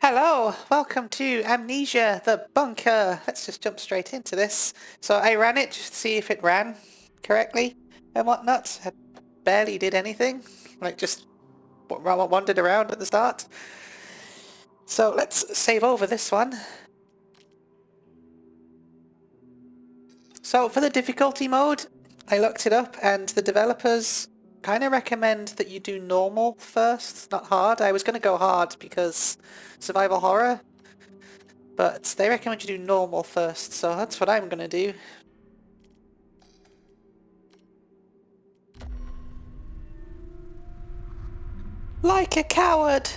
Hello, welcome to Amnesia, the bunker. Let's just jump straight into this. So I ran it just to see if it ran correctly and whatnot. I barely did anything, like just wandered around at the start. So let's save over this one. So for the difficulty mode, I looked it up and the developers kind of recommend that you do normal first, not hard. I was going to go hard because survival horror, but they recommend you do normal first, so that's what I'm gonna do. Like a coward!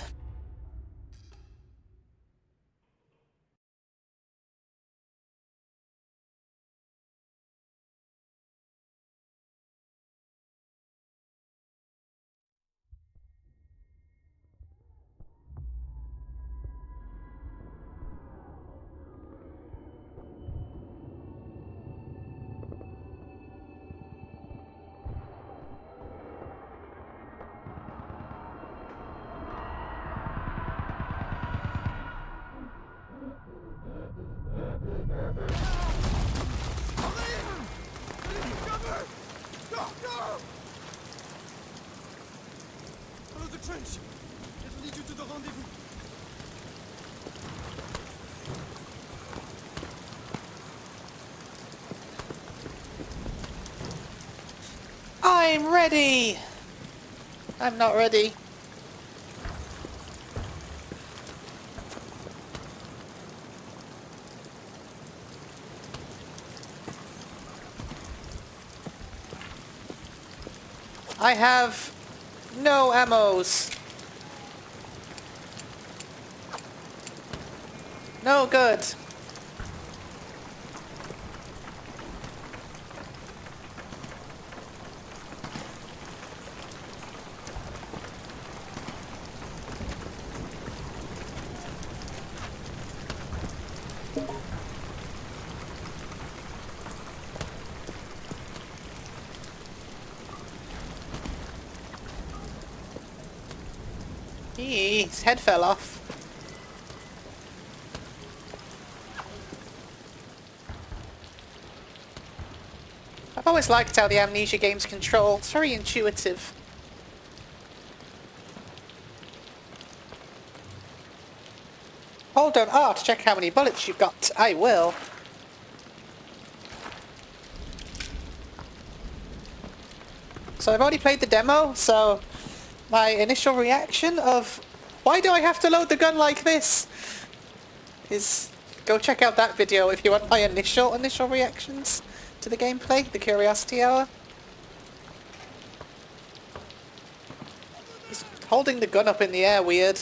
Follow the trench. It'll lead you to the rendezvous. I'm ready! I'm not ready. I have no ammos. No good. His head fell off. I've always liked how the Amnesia games control. It's very intuitive. Hold on R to check how many bullets you've got. I will. So I've already played the demo, so my initial reaction of why do I have to load the gun like this is go check out that video if you want my initial reactions to the gameplay, the curiosity hour. Just holding the gun up in the air weird.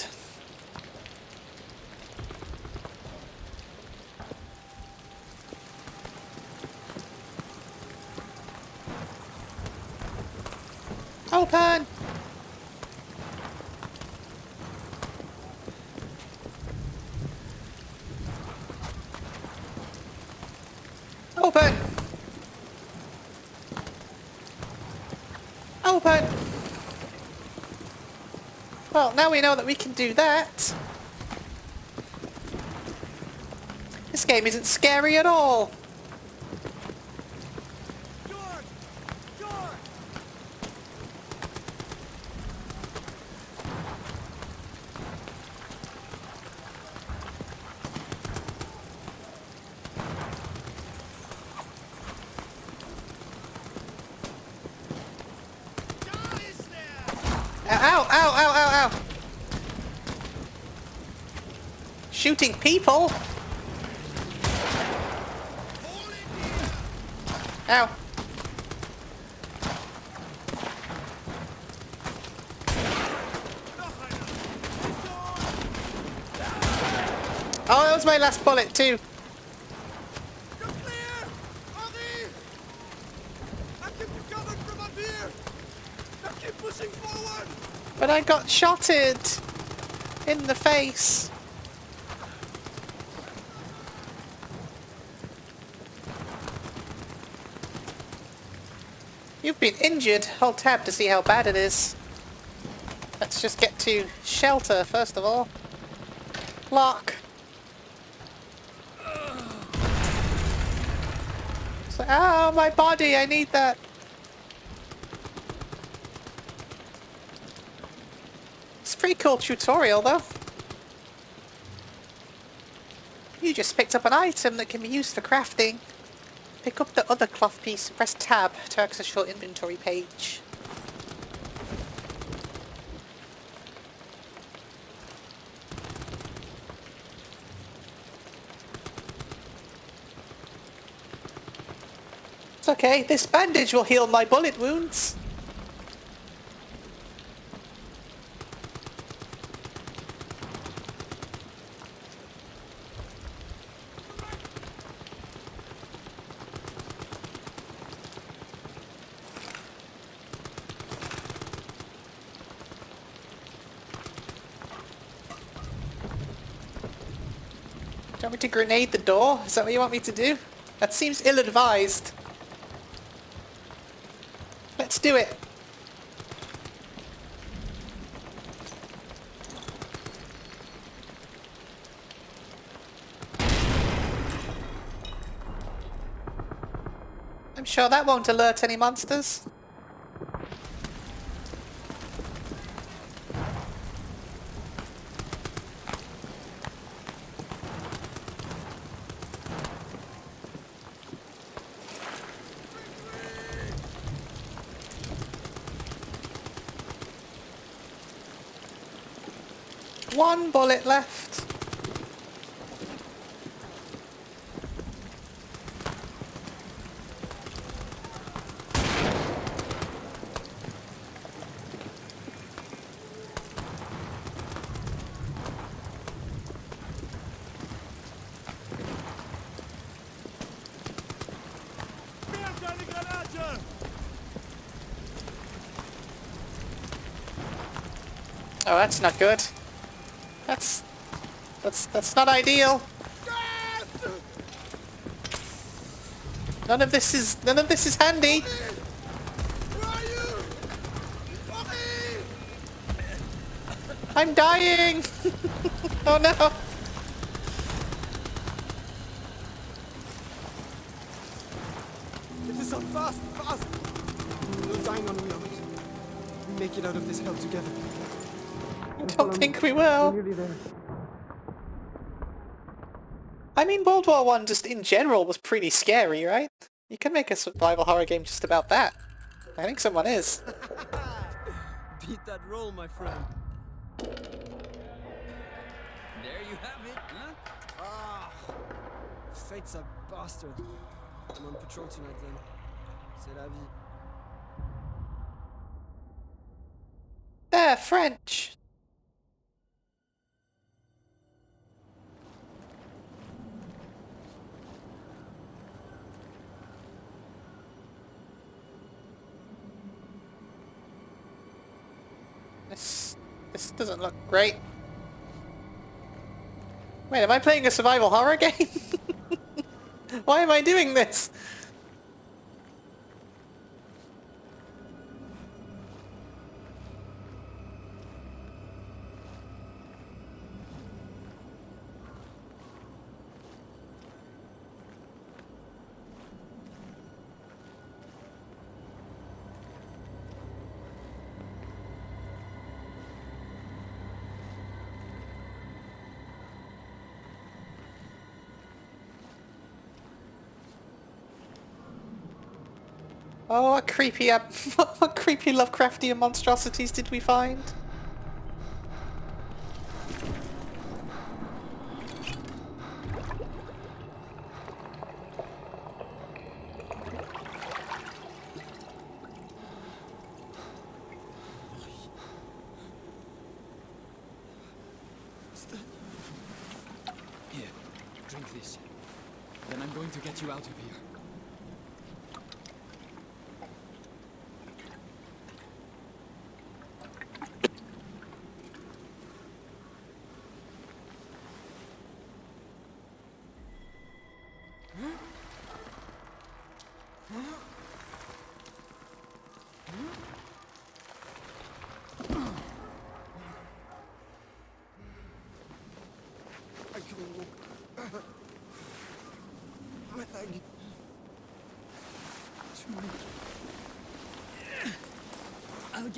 Open! Open! Open! Well, now we know that we can do that. This game isn't scary at all. Ow, ow, ow, ow, ow! Shooting people? Ow. Oh, that was my last bullet too. You're clear! Henri! I keep you covered from up here! Now keep pushing forward! But I got shotted in the face. You've been injured. Hold tab to see how bad it is. Let's just get to shelter first of all. Lock. So, ow, my body, I need that. It's a pretty cool tutorial, though. You just picked up an item that can be used for crafting. Pick up the other cloth piece and press tab to access your inventory page. It's okay, this bandage will heal my bullet wounds. Do you want me to grenade the door? Is that what you want me to do? That seems ill-advised. Let's do it. I'm sure that won't alert any monsters. One bullet left. Oh, that's not good. That's not ideal. None of this is handy. I'm dying. Oh no. Get this on fast, fast! No dying on wheels. We make it out of this hell together. I don't think we will. We're nearly there. I mean, World War I just in general was pretty scary, right? You can make a survival horror game just about that. I think someone is. Beat that roll, my friend. There you have it, huh? Ah, fate's a bastard. I'm on patrol tonight then. C'est la vie. They're French. This doesn't look great. Wait, am I playing a survival horror game? Why am I doing this? Oh, what creepy, what creepy Lovecraftian monstrosities did we find? Here, drink this. Then I'm going to get you out of here.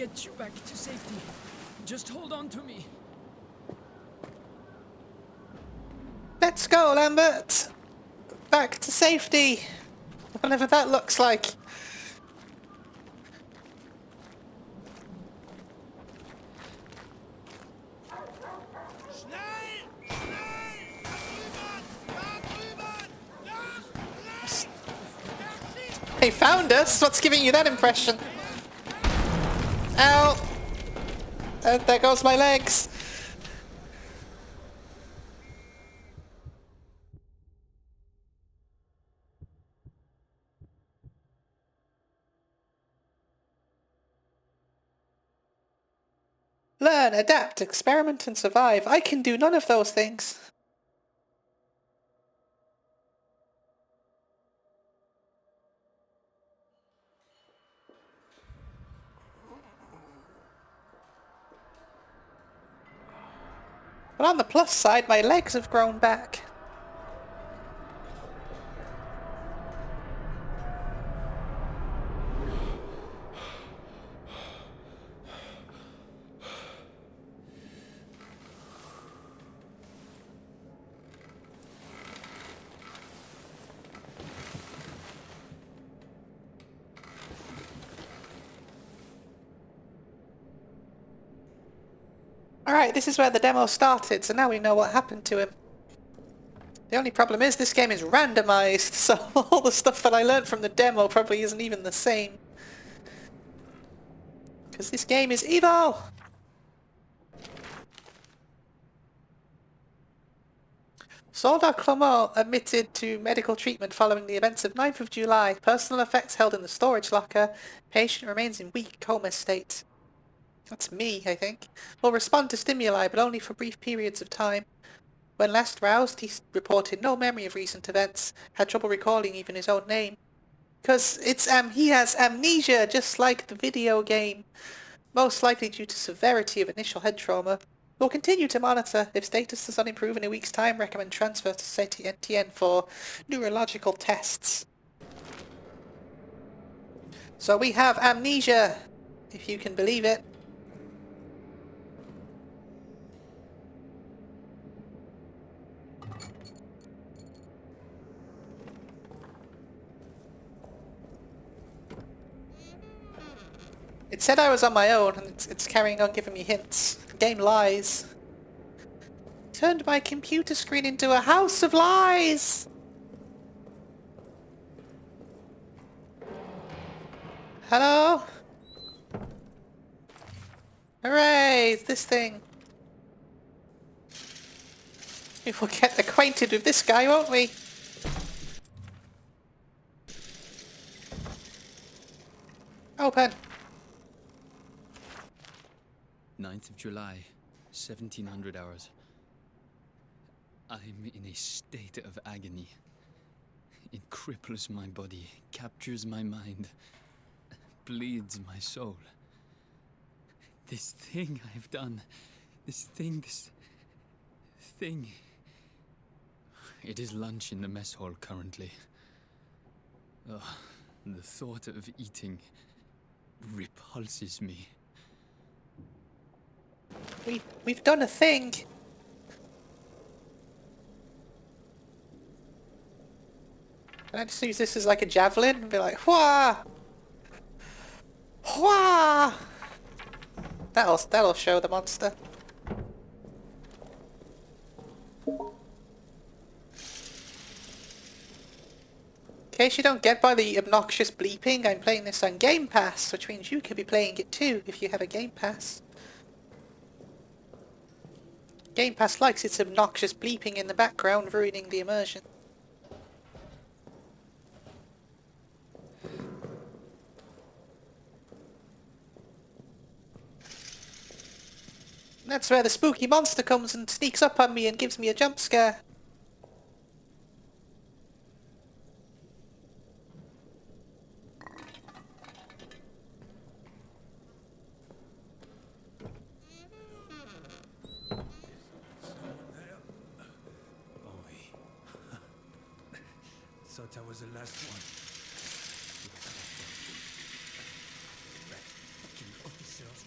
get you back to safety. Just hold on to me. Let's go, Lambert! Back to safety! Whatever that looks like. Schnell! Schnell! Da drüben! Da drüben! They found us? What's giving you that impression? Ow! There goes my legs! Learn, adapt, experiment, and survive. I can do none of those things. But on the plus side, my legs have grown back. Alright, this is where the demo started, so now we know what happened to him. The only problem is this game is randomized, so all the stuff that I learned from the demo probably isn't even the same. Because this game is evil! Soldat Clément admitted to medical treatment following the events of 9th of July. Personal effects held in the storage locker. Patient remains in weak coma state. That's me, I think. Will respond to stimuli, but only for brief periods of time. When last roused, he reported no memory of recent events, had trouble recalling even his own name. Because he has amnesia, just like the video game. Most likely due to severity of initial head trauma. We'll continue to monitor. If status does not improve in a week's time, recommend transfer to NTN for neurological tests. So we have amnesia, if you can believe it. It said I was on my own, and it's carrying on giving me hints. The game lies. Turned my computer screen into a house of lies! Hello? Hooray! It's this thing. We will get acquainted with this guy, won't we? Open. 9th of July, 1700 hours. I'm in a state of agony. It cripples my body, captures my mind, bleeds my soul. This thing I've done, this thing. It is lunch in the mess hall currently. Ugh, the thought of eating repulses me. We've done a thing. Can I just use this as like a javelin and be like, whah! Whah! That'll show the monster. In case you don't get by the obnoxious bleeping, I'm playing this on Game Pass, which means you could be playing it too if you have a Game Pass. Game Pass likes its obnoxious bleeping in the background, ruining the immersion. That's where the spooky monster comes and sneaks up on me and gives me a jump scare. Thought I was the last one. Fucking officers.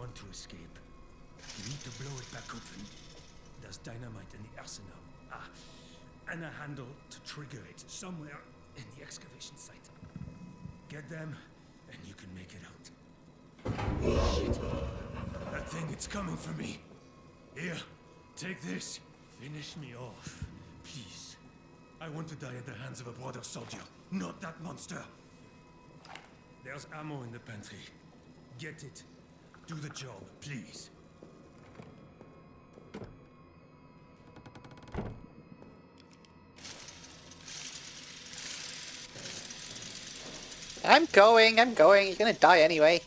want to escape, you need to blow it back open. There's dynamite in the arsenal. And a handle to trigger it somewhere in the excavation site. Get them, and you can make it out. Shit. That thing, it's coming for me. Here, take this. Finish me off, please. I want to die at the hands of a brother soldier, not that monster. There's ammo in the pantry. Get it. Do the job, please. I'm going. You're gonna die anyway.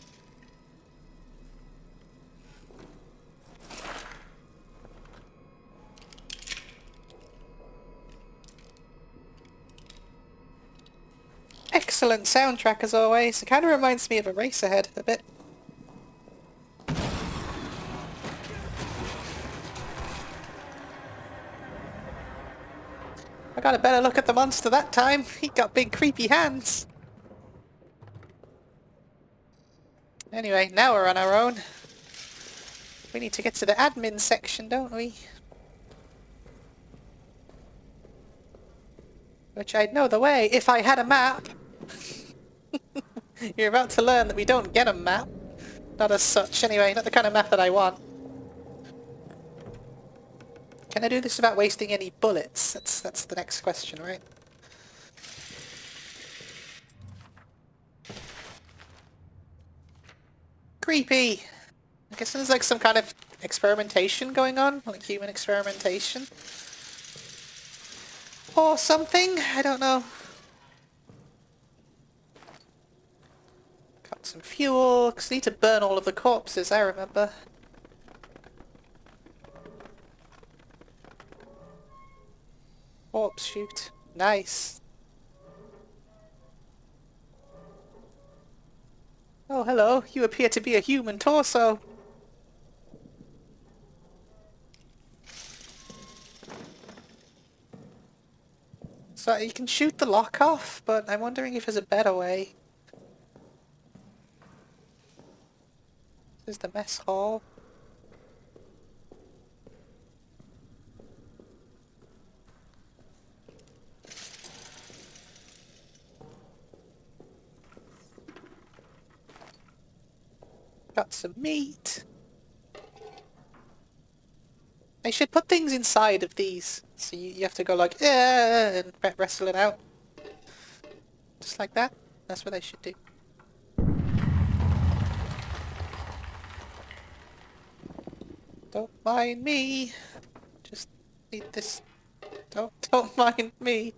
Excellent soundtrack as always. It kind of reminds me of Eraserhead a bit. I got a better look at the monster that time. He got big creepy hands. Anyway, now we're on our own. We need to get to the admin section, don't we? Which I'd know the way if I had a map. You're about to learn that we don't get a map. Not as such, anyway. Not the kind of map that I want. Can I do this without wasting any bullets? That's the next question, right? Creepy! I guess there's like some kind of experimentation going on, like human experimentation. Or something, I don't know. Got some fuel, because I need to burn all of the corpses, I remember. Corpse shoot. Nice. Oh, hello. You appear to be a human torso. So you can shoot the lock off, but I'm wondering if there's a better way. This is the mess hall. Got some meat. I should put things inside of these, so you have to go like, and wrestle it out. Just like that. That's what I should do. Don't mind me. Just need this. Don't mind me.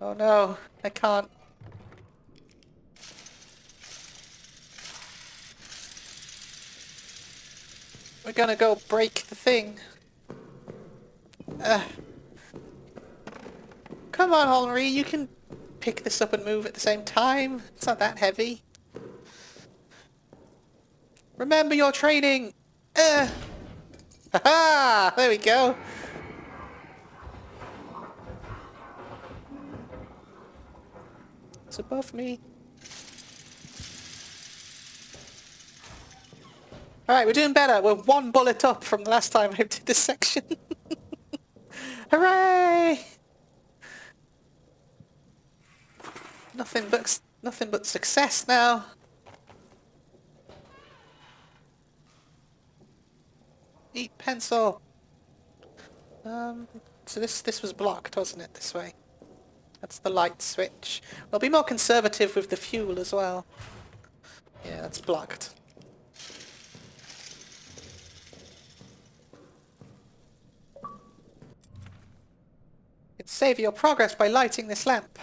Oh no, I can't. We're gonna go break the thing. Come on, Henri, you can pick this up and move at the same time. It's not that heavy. Remember your training! Ha-ha! There we go. It's above me. Alright, we're doing better. We're one bullet up from the last time I did this section. Hooray! Nothing but success now. Eat pencil. So this was blocked, wasn't it? This way. That's the light switch. We'll be more conservative with the fuel as well. Yeah, that's blocked. You can save your progress by lighting this lamp.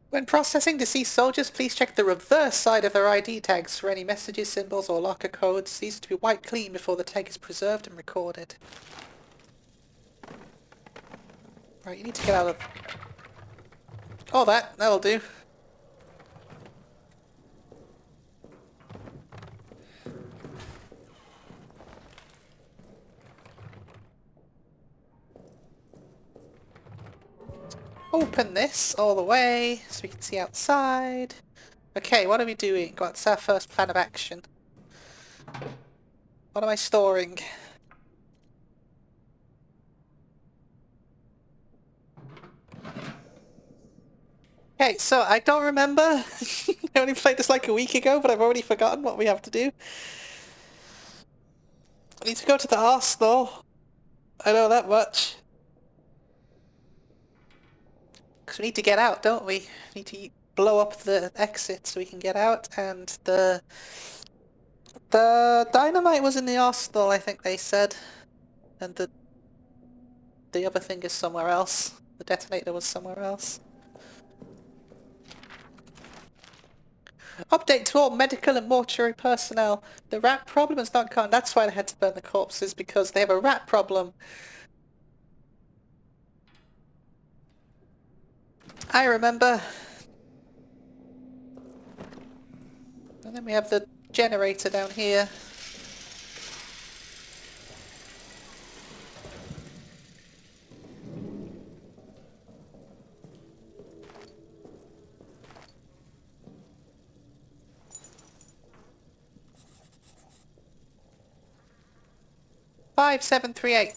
When processing deceased soldiers, please check the reverse side of their ID tags for any messages, symbols, or locker codes. These are to be wiped clean before the tag is preserved and recorded. Right, you need to get out of... Oh, that'll do. open this all the way so we can see outside. Okay, what are we doing? What's our first plan of action? What am I storing? Okay, so I don't remember. I only played this like a week ago, but I've already forgotten what we have to do. I need to go to the arsenal. I know that much. Because we need to get out, don't we? We need to blow up the exit so we can get out, and the dynamite was in the arsenal, I think they said. And the other thing is somewhere else. The detonator was somewhere else. Update to all medical and mortuary personnel. The rat problem is not gone. That's why they had to burn the corpses, because they have a rat problem. I remember. And then we have the generator down here. Five, 7, 3, 8.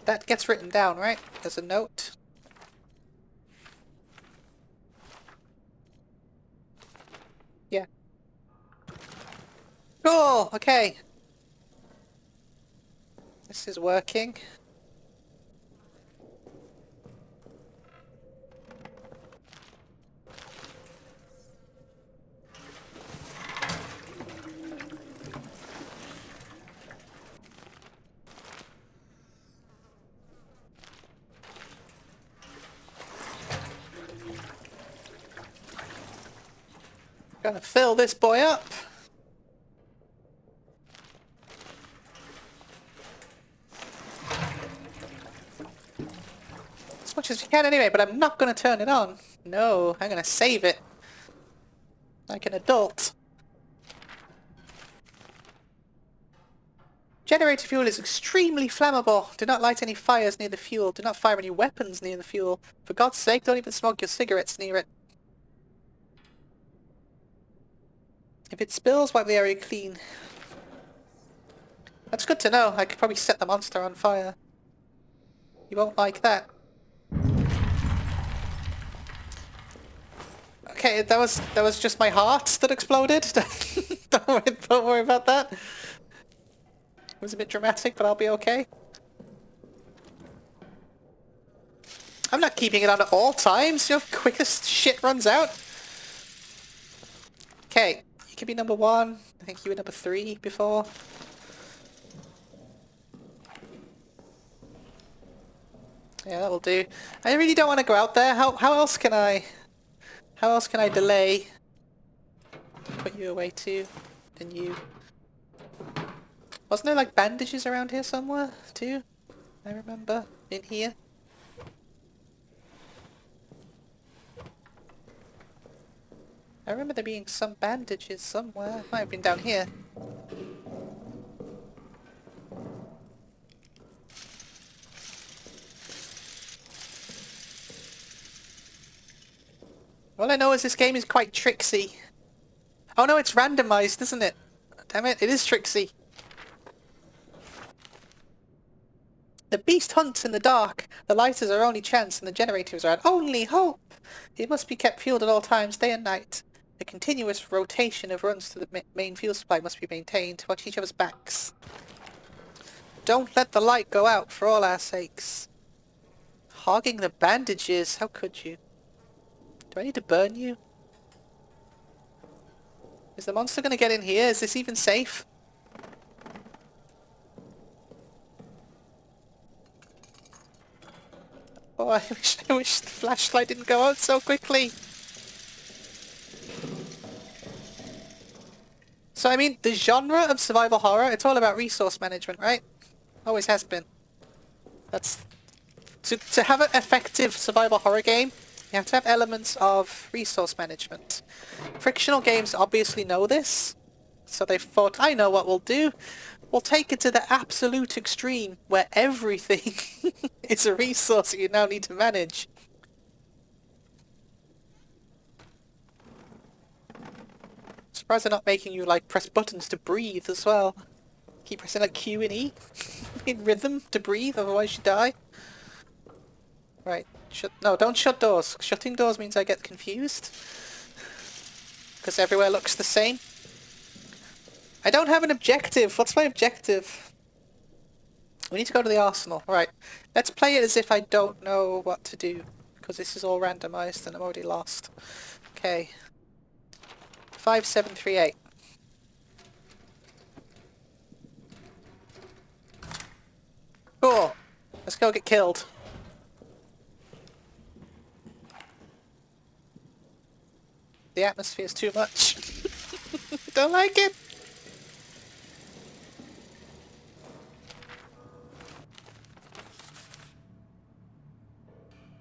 That gets written down, right? As a note. Yeah. Cool! Okay. This is working. Gonna fill this boy up. As much as we can anyway, but I'm not gonna turn it on. No, I'm gonna save it. Like an adult. Generator fuel is extremely flammable. Do not light any fires near the fuel. Do not fire any weapons near the fuel. For God's sake, don't even smoke your cigarettes near it. If it spills, wipe the area clean. That's good to know. I could probably set the monster on fire. You won't like that. Okay, that was just my heart that exploded. Don't worry about that. It was a bit dramatic, but I'll be okay. I'm not keeping it on at all times. You know, quickest shit runs out. Okay. You could be number 1. I think you were number 3 before. Yeah, that'll do. I really don't want to go out there. How else can I delay? Put you away too. Then you. Wasn't there like bandages around here somewhere too? I remember in here. I remember there being some bandages somewhere. Might have been down here. All I know is this game is quite tricksy. Oh no, it's randomized, isn't it? Damn it, it is tricksy. The beast hunts in the dark. The light is our only chance and the generators are our only hope. It must be kept fueled at all times, day and night. A continuous rotation of runs to the main fuel supply must be maintained. Watch each other's backs. Don't let the light go out for all our sakes. Hogging the bandages, how could you? Do I need to burn you? Is the monster gonna get in here? Is this even safe? Oh, I wish the flashlight didn't go out so quickly. So, I mean, the genre of survival horror, it's all about resource management, right? Always has been. That's... To have an effective survival horror game, you have to have elements of resource management. Frictional games obviously know this, so they thought, I know what we'll do. We'll take it to the absolute extreme, where everything is a resource that you now need to manage. Surprised they're not making you, like, press buttons to breathe as well. Keep pressing, like, Q and E in rhythm to breathe, otherwise you die. Right, no, don't shut doors. Shutting doors means I get confused. Because everywhere looks the same. I don't have an objective. What's my objective? We need to go to the arsenal. Right, let's play it as if I don't know what to do. Because this is all randomized and I'm already lost. Okay. 5738. Cool. Let's go get killed. The atmosphere's too much. Don't like it.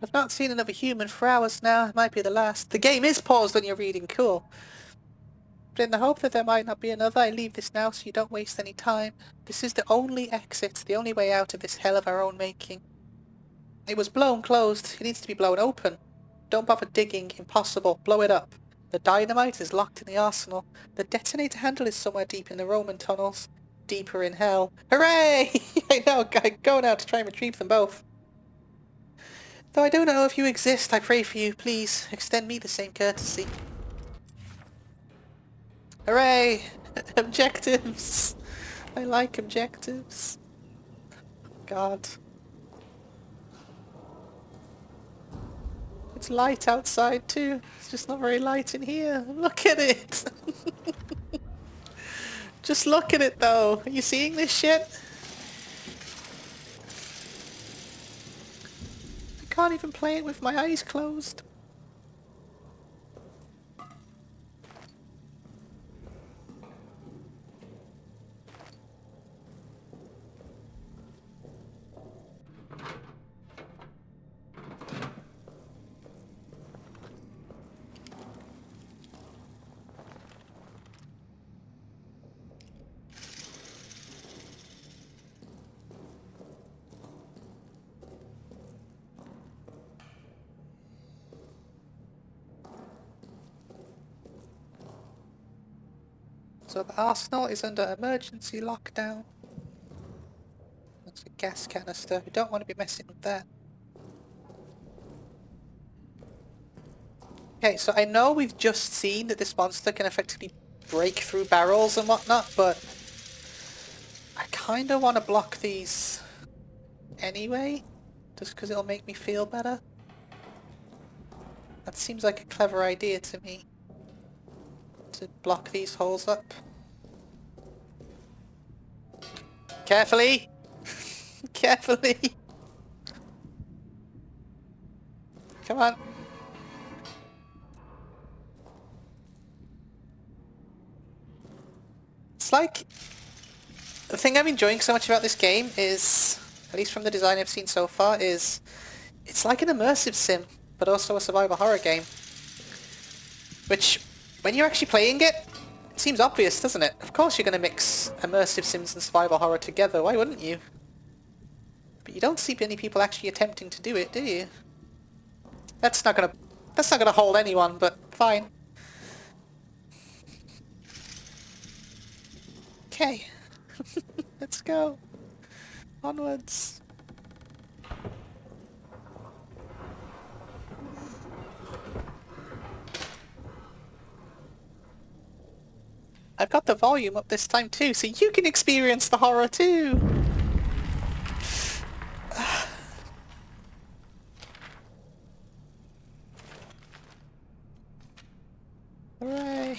I've not seen another human for hours now. It might be the last. The game is paused when you're reading. Cool. But in the hope that there might not be another, I leave this now so you don't waste any time. This is the only exit, the only way out of this hell of our own making. It was blown closed. It needs to be blown open. Don't bother digging. Impossible. Blow it up. The dynamite is locked in the arsenal. The detonator handle is somewhere deep in the Roman tunnels. Deeper in hell. Hooray! I know, go now to try and retrieve them both. Though I don't know if you exist, I pray for you. Please, extend me the same courtesy. Hooray! Objectives! I like objectives. God. It's light outside too. It's just not very light in here. Look at it! Just look at it though. Are you seeing this shit? I can't even play it with my eyes closed. So the arsenal is under emergency lockdown. That's a gas canister. We don't want to be messing with that. Okay, so I know we've just seen that this monster can effectively break through barrels and whatnot, but I kind of want to block these anyway, just because it'll make me feel better. That seems like a clever idea to me. To block these holes up. Carefully! Carefully! Come on. It's like... The thing I'm enjoying so much about this game is, at least from the design I've seen so far, is it's like an immersive sim, but also a survival horror game. Which, when you're actually playing it, it seems obvious, doesn't it? Of course you're going to mix immersive sims and survival horror together, why wouldn't you? But you don't see many people actually attempting to do it, do you? That's not gonna hold anyone, but fine. Okay. Let's go. Onwards. I've got the volume up this time too, so you can experience the horror too! Hooray!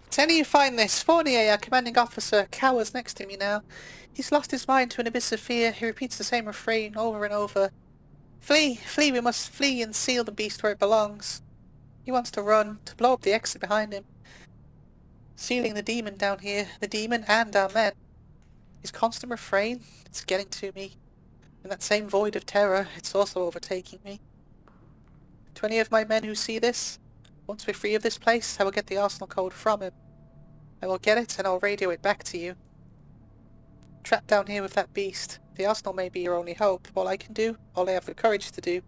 Tell you find this. Fournier, our commanding officer, cowers next to me now. He's lost his mind to an abyss of fear. He repeats the same refrain over and over. Flee! Flee! We must flee and seal the beast where it belongs. He wants to run, to blow up the exit behind him. Sealing the demon down here. The demon and our men. His constant refrain, it's getting to me. In that same void of terror, it's also overtaking me. To any of my men who see this, once we're free of this place, I will get the arsenal code from him. I will get it and I'll radio it back to you. Trapped down here with that beast. The arsenal may be your only hope. All I have the courage to do,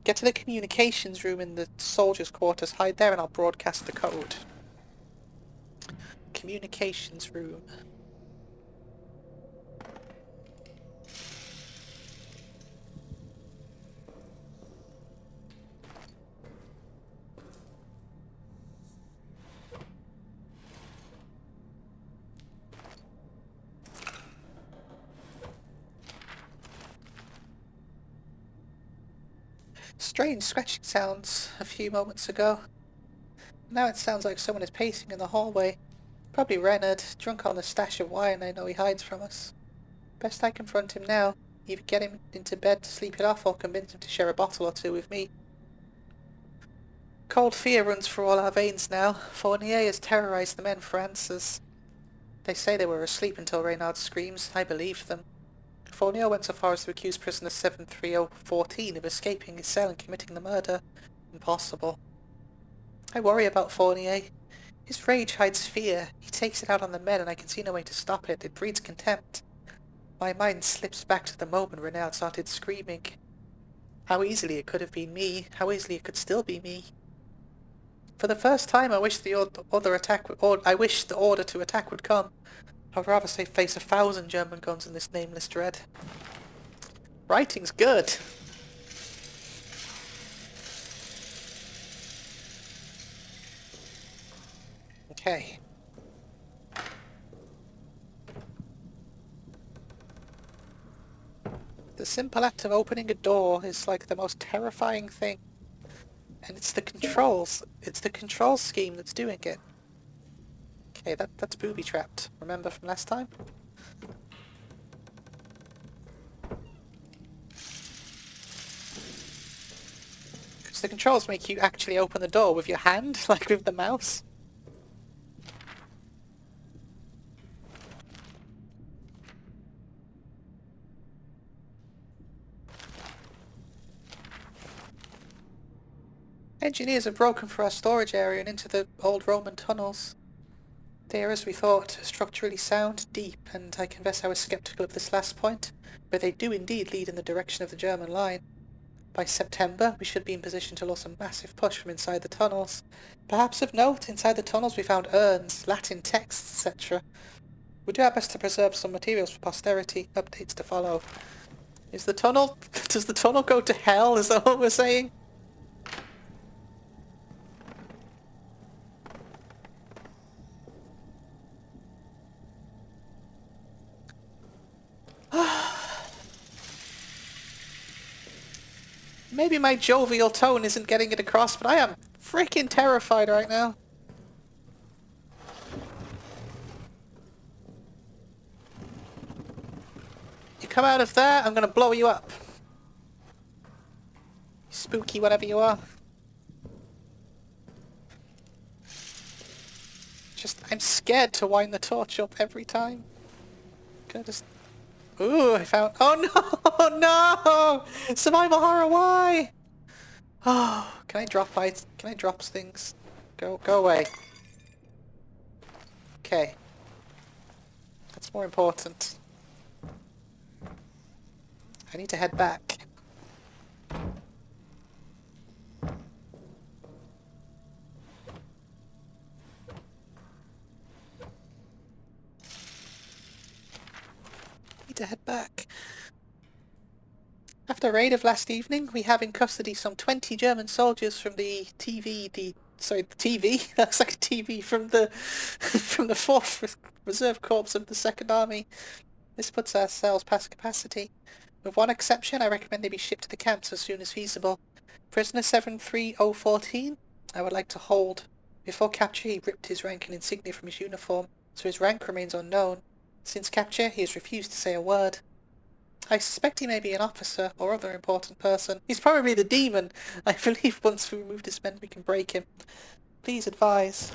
get to the communications room in the soldiers' quarters, hide there, and I'll broadcast the code. Communications room. Strange scratching sounds a few moments ago. Now it sounds like someone is pacing in the hallway. Probably Renard, drunk on the stash of wine I know he hides from us. Best I confront him now. Either get him into bed to sleep it off or convince him to share a bottle or two with me. Cold fear runs through all our veins now. Fournier has terrorized the men for answers. They say they were asleep until Reynard's screams. I believed them. Fournier went so far as to accuse prisoner 73014 of escaping his cell and committing the murder. Impossible. I worry about Fournier. His rage hides fear. He takes it out on the men and I can see no way to stop it. It breeds contempt. My mind slips back to the moment Renard started screaming. How easily it could have been me. How easily it could still be me. For the first time I wish the order to attack would come. I'd rather say face 1,000 German guns in this nameless dread. Writing's good. Okay. The simple act of opening a door is like the most terrifying thing. And it's the controls. It's the control scheme that's doing it. Okay, that's booby-trapped. Remember from last time? Because the controls make you actually open the door with your hand, like with the mouse. Engineers have broken through our storage area and into the old Roman tunnels. They are, as we thought, structurally sound, deep, and I confess I was sceptical of this last point, but they do indeed lead in the direction of the German line. By September, we should be in position to launch a massive push from inside the tunnels. Perhaps of note, inside the tunnels we found urns, Latin texts, etc. We do our best to preserve some materials for posterity, updates to follow. Does the tunnel go to hell, is that what we're saying? Maybe my jovial tone isn't getting it across, but I am freaking terrified right now. You come out of there, I'm gonna blow you up. Spooky whatever you are. I'm scared to wind the torch up every time. Can I just... Ooh, I found... Oh no! No! Survival horror, why? Oh, can I drop things? Go away. Okay. That's more important. I need to head back. To head back. After a raid of last evening, we have in custody some 20 German soldiers from the TV. That's like a TV from the 4th Reserve Corps of the 2nd Army. This puts our cells past capacity. With one exception, I recommend they be shipped to the camps as soon as feasible. Prisoner 73014, I would like to hold. Before capture, he ripped his rank and insignia from his uniform, so his rank remains unknown. Since capture, he has refused to say a word. I suspect he may be an officer or other important person. He's probably the demon. I believe once we remove his men, we can break him. Please advise.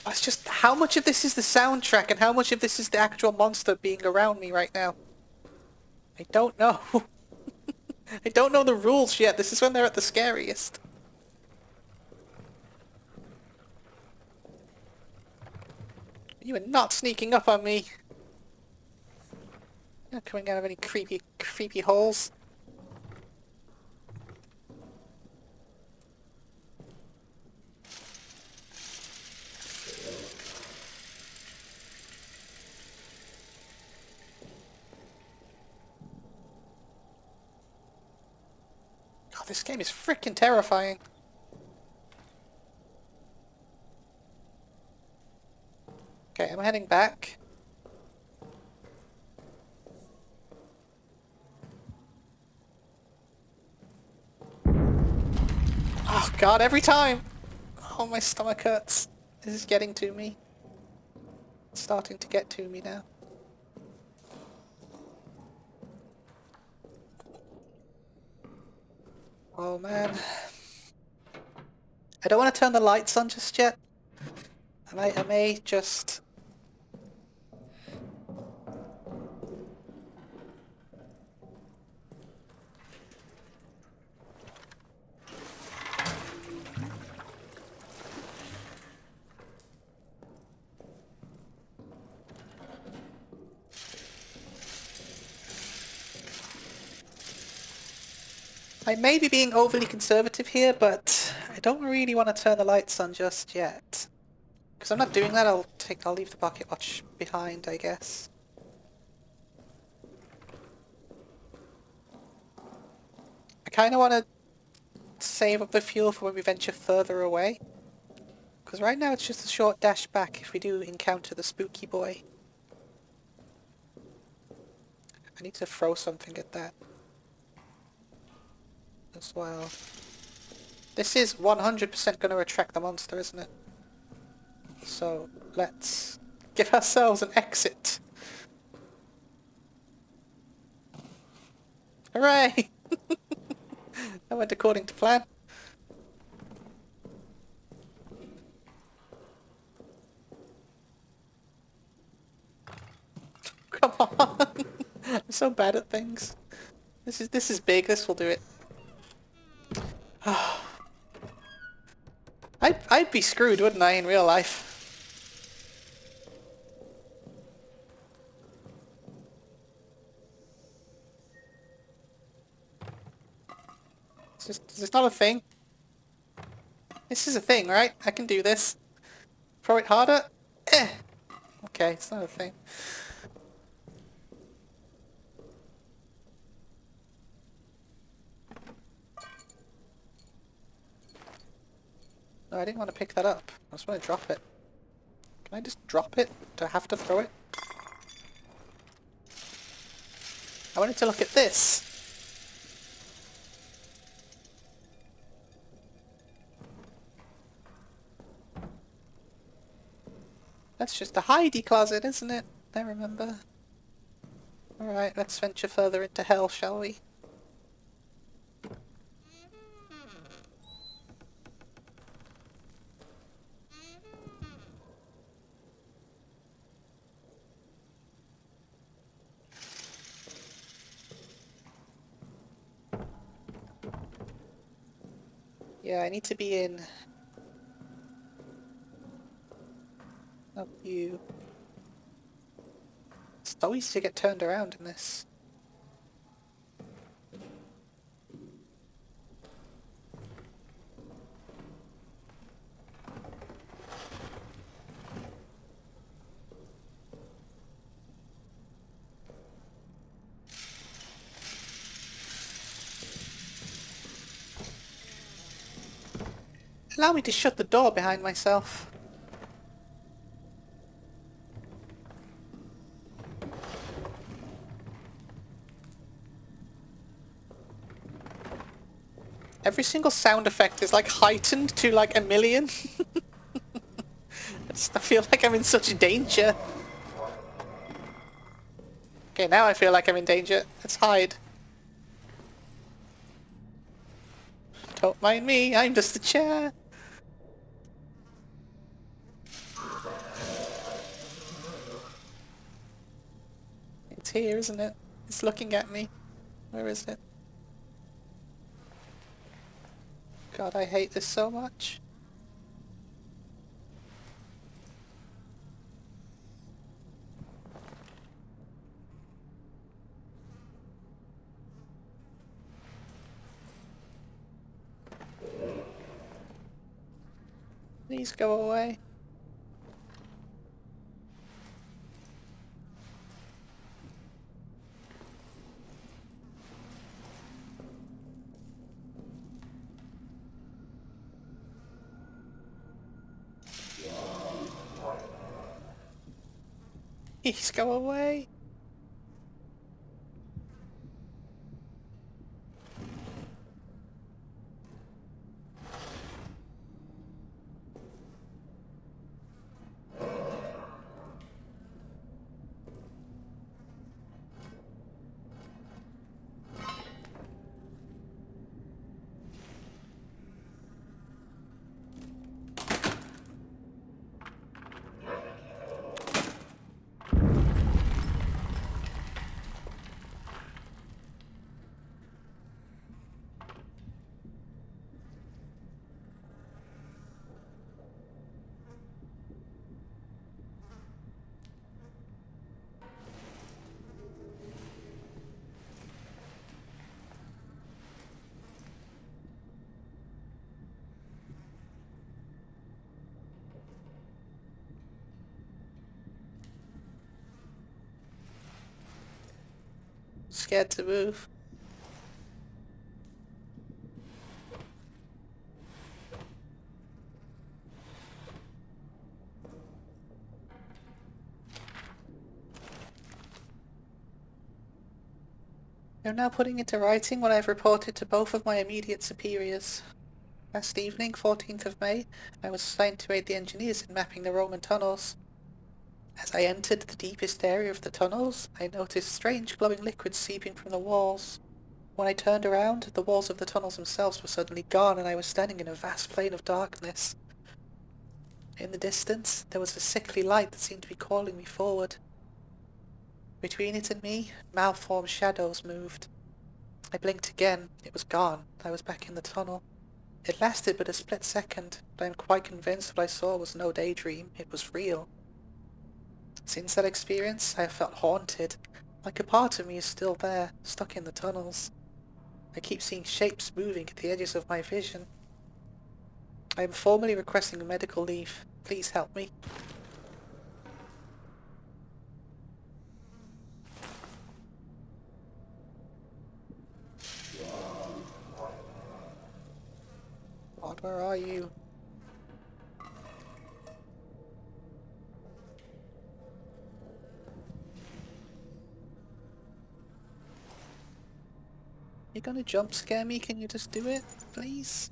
It's just, how much of this is the soundtrack and how much of this is the actual monster being around me right now? I don't know. I don't know the rules yet. This is when they're at the scariest. You are not sneaking up on me. You're not coming out of any creepy holes. God, this game is freaking terrifying. Okay, I'm heading back. Oh God, every time! Oh, my stomach hurts. This is getting to me. It's starting to get to me now. Oh man. I don't want to turn the lights on just yet. I may just... I may be being overly conservative here, but I don't really want to turn the lights on just yet. Because I'm not doing that, I'll leave the pocket watch behind, I guess. I kind of want to save up the fuel for when we venture further away. Because right now it's just a short dash back if we do encounter the spooky boy. I need to throw something at that as well. This is 100% going to attract the monster, isn't it? So let's give ourselves an exit. Hooray! That went according to plan. Come on! I'm so bad at things. This is big. This will do it. I'd be screwed, wouldn't I, in real life? Is this not a thing? This is a thing, right? I can do this. Throw it harder? Eh! Okay, it's not a thing. No, I didn't want to pick that up. I just want to drop it. Can I just drop it? Do I have to throw it? I wanted to look at this. That's just a hidey closet, isn't it? I remember. Alright, let's venture further into hell, shall we? Yeah, I need to be in... Not you. It's so easy to get turned around in this. Allow me to shut the door behind myself. Every single sound effect is like heightened to like 1,000,000. I feel like I'm in such danger. Okay, now I feel like I'm in danger. Let's hide. Don't mind me, I'm just a chair. It's here, isn't it? It's looking at me. Where is it? God, I hate this so much. Please go away. Please go away. Scared to move. I'm now putting into writing what I've reported to both of my immediate superiors. Last evening, 14th of May, I was assigned to aid the engineers in mapping the Roman tunnels. As I entered the deepest area of the tunnels, I noticed strange glowing liquids seeping from the walls. When I turned around, the walls of the tunnels themselves were suddenly gone and I was standing in a vast plain of darkness. In the distance, there was a sickly light that seemed to be calling me forward. Between it and me, malformed shadows moved. I blinked again. It was gone. I was back in the tunnel. It lasted but a split second, but I am quite convinced what I saw was no daydream. It was real. Since that experience, I have felt haunted, like a part of me is still there, stuck in the tunnels. I keep seeing shapes moving at the edges of my vision. I am formally requesting a medical leave. Please help me. God, where are you? You gonna jump scare me? Can you just do it, please?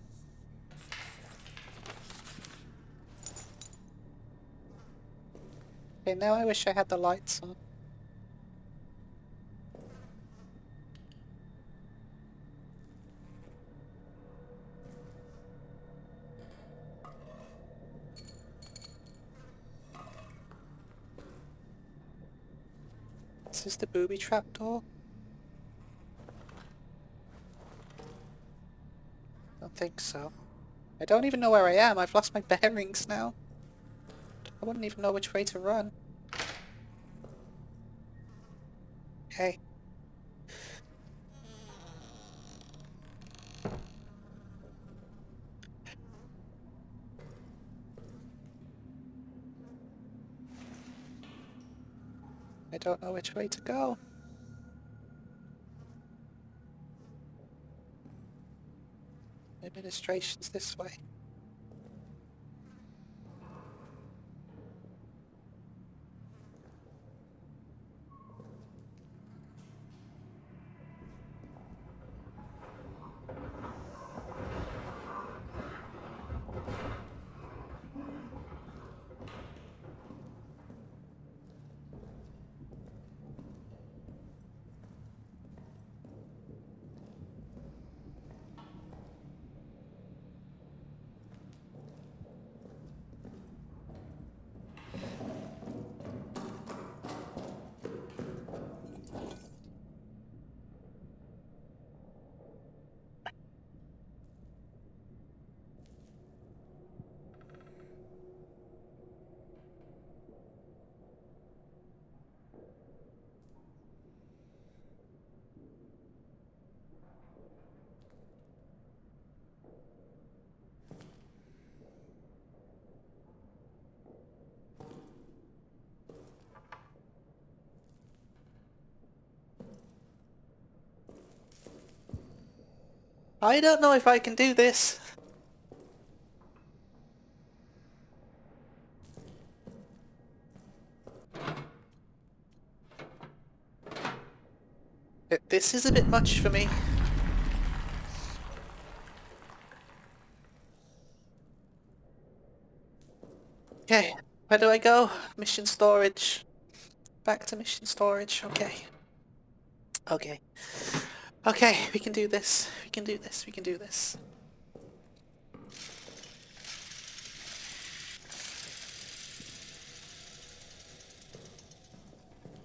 Okay, now I wish I had the lights on. Is this the booby trap door? I don't think so. I don't even know where I am. I've lost my bearings now. I wouldn't even know which way to run. Okay. I don't know which way to go. Administration's this way. I don't know if I can do this. This is a bit much for me. Okay, where do I go? Mission storage. Back to mission storage. Okay. Okay. Okay, we can do this. We can do this. We can do this.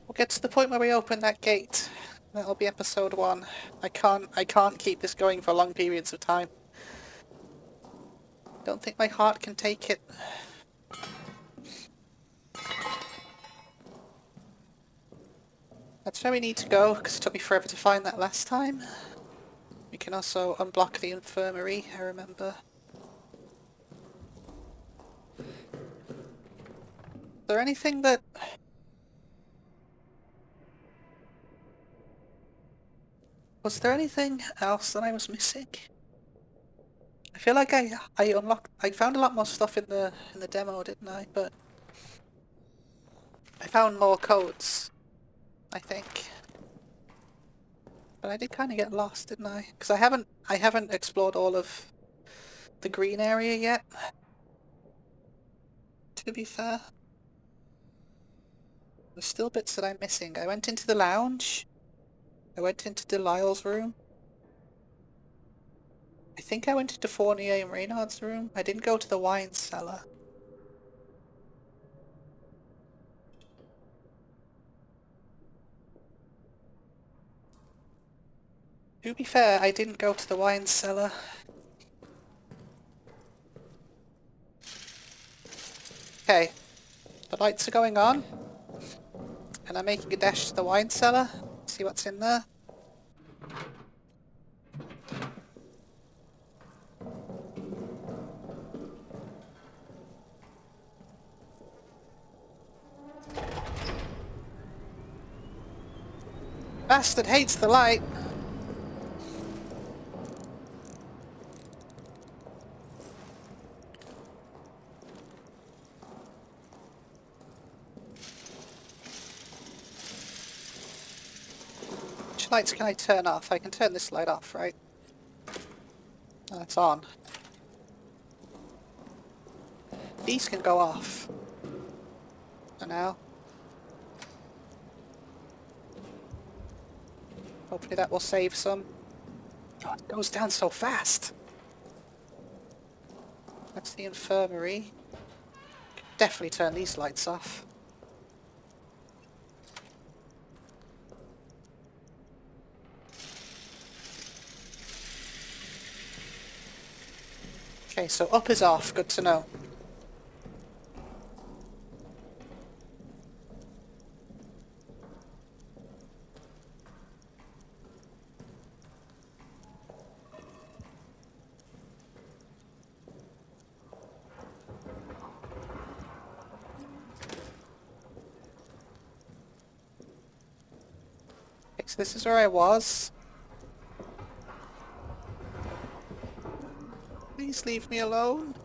We'll get to the point where we open that gate. That'll be episode 1. I can't keep this going for long periods of time. Don't think my heart can take it. That's where we need to go, because it took me forever to find that last time. We can also unblock the infirmary, I remember. Is there anything that... Was there anything else that I was missing? I feel like I found a lot more stuff in the demo, didn't I? But I found more codes, I think. But I did kind of get lost, didn't I? Because I haven't explored all of the green area yet. To be fair, there's still bits that I'm missing. I went into the lounge. I went into Delisle's room. I think I went into Fournier and Reynard's room. I didn't go to the wine cellar. To be fair, I didn't go to the wine cellar. Okay, the lights are going on. And I'm making a dash to the wine cellar. See what's in there. Bastard hates the light. Which lights can I turn off? I can turn this light off, right? Oh, it's on. These can go off. For now. Hopefully that will save some. God, it goes down so fast. That's the infirmary. Definitely turn these lights off. Okay, so up is off. Good to know. So this is where I was. Please leave me alone.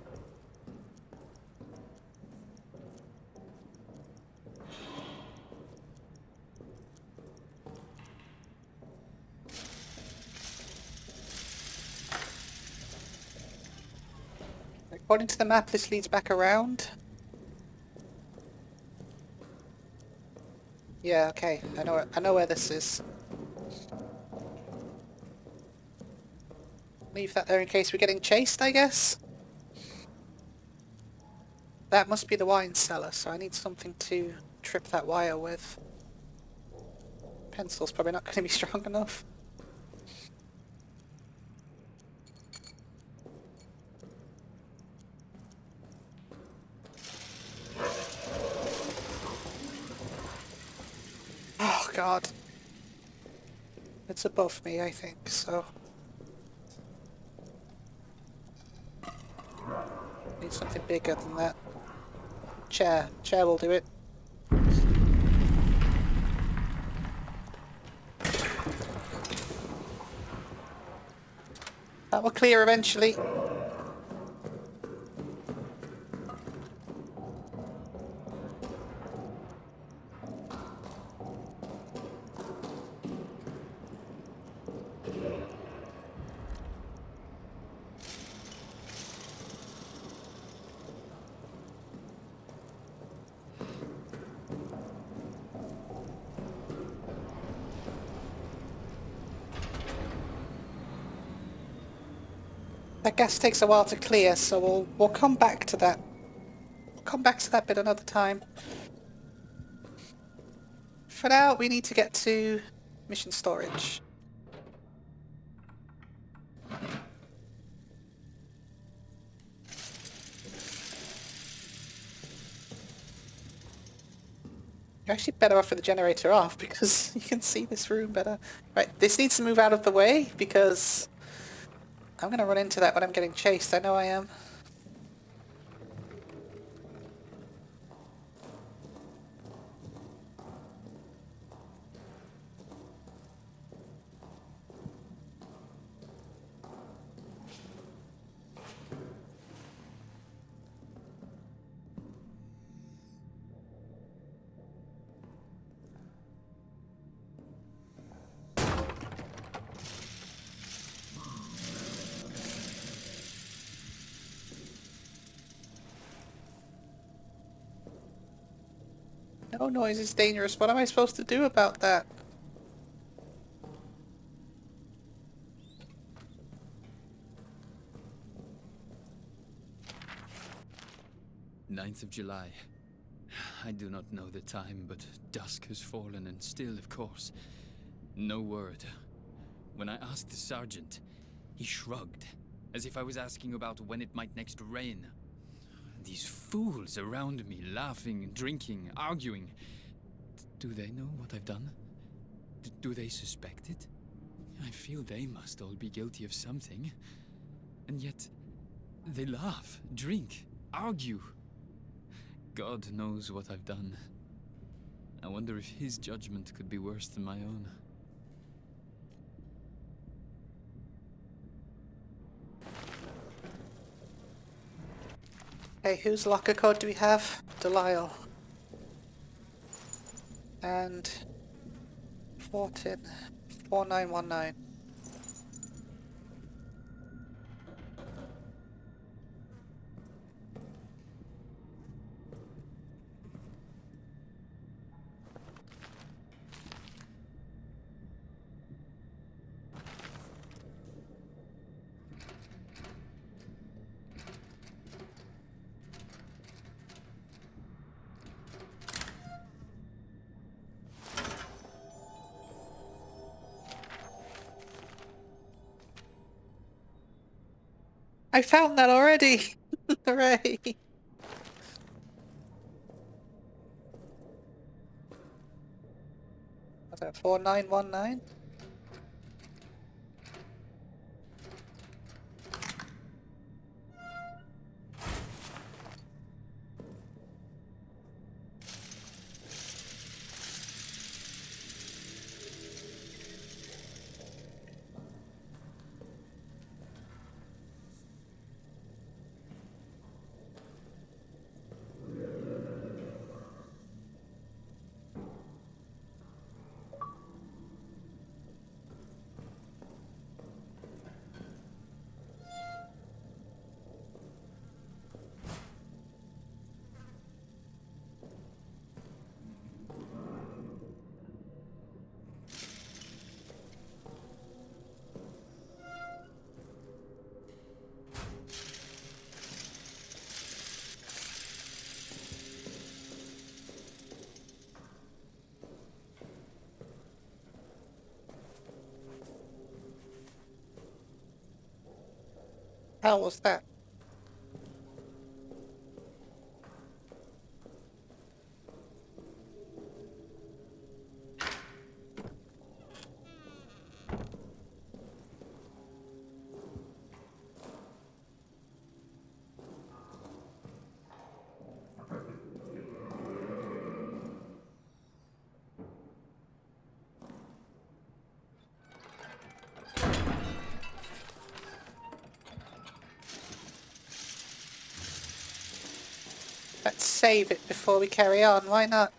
According to the map, this leads back around. Yeah, okay. I know where this is. Leave that there in case we're getting chased, I guess. That must be the wine cellar, so I need something to trip that wire with. Pencil's probably not going to be strong enough. Oh god. It's above me, I think, so... Need something bigger than that. Chair. Chair will do it. That will clear eventually. That gas takes a while to clear, so we'll come back to that. We'll come back to that bit another time. For now, we need to get to mission storage. You're actually better off with the generator off because you can see this room better. Right, this needs to move out of the way because I'm going to run into that when I'm getting chased. I know I am. No noise is dangerous. What am I supposed to do about that? July 9th. I do not know the time, but dusk has fallen and still, of course, no word. When I asked the sergeant, he shrugged, as if I was asking about when it might next rain. These fools around me, laughing, drinking, arguing. Do they know what I've done? Do they suspect it? I feel they must all be guilty of something. And yet, they laugh, drink, argue. God knows what I've done. I wonder if his judgment could be worse than my own. Hey, whose locker code do we have? Delisle. And 4919. I found that already! Hooray! What's that, 4919? How was that? save it before we carry on. Why not?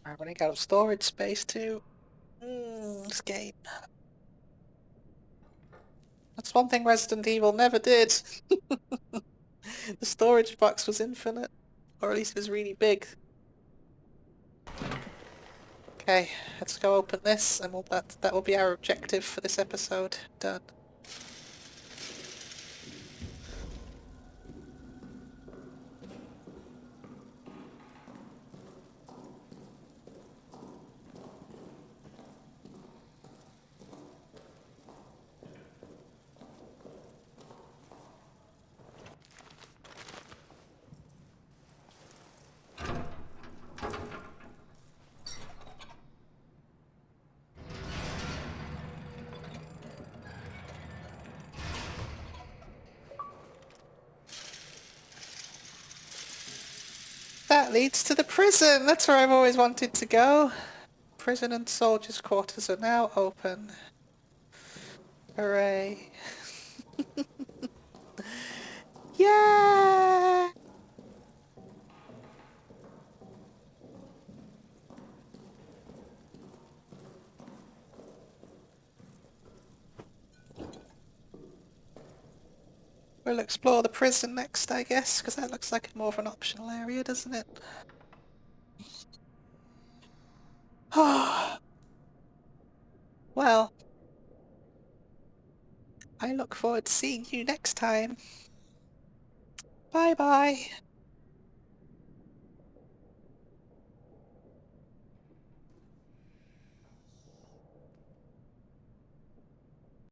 I'm running out of storage space too. This game. That's one thing Resident Evil never did. The storage box was infinite. Or at least it was really big. Okay, let's go open this and that will be our objective for this episode. Done. That leads to the prison! That's where I've always wanted to go. Prison and soldiers' quarters are now open. Hooray. Yeah! We'll explore the prison next, I guess, because that looks like more of an optional area, doesn't it? Well, I look forward to seeing you next time. Bye bye.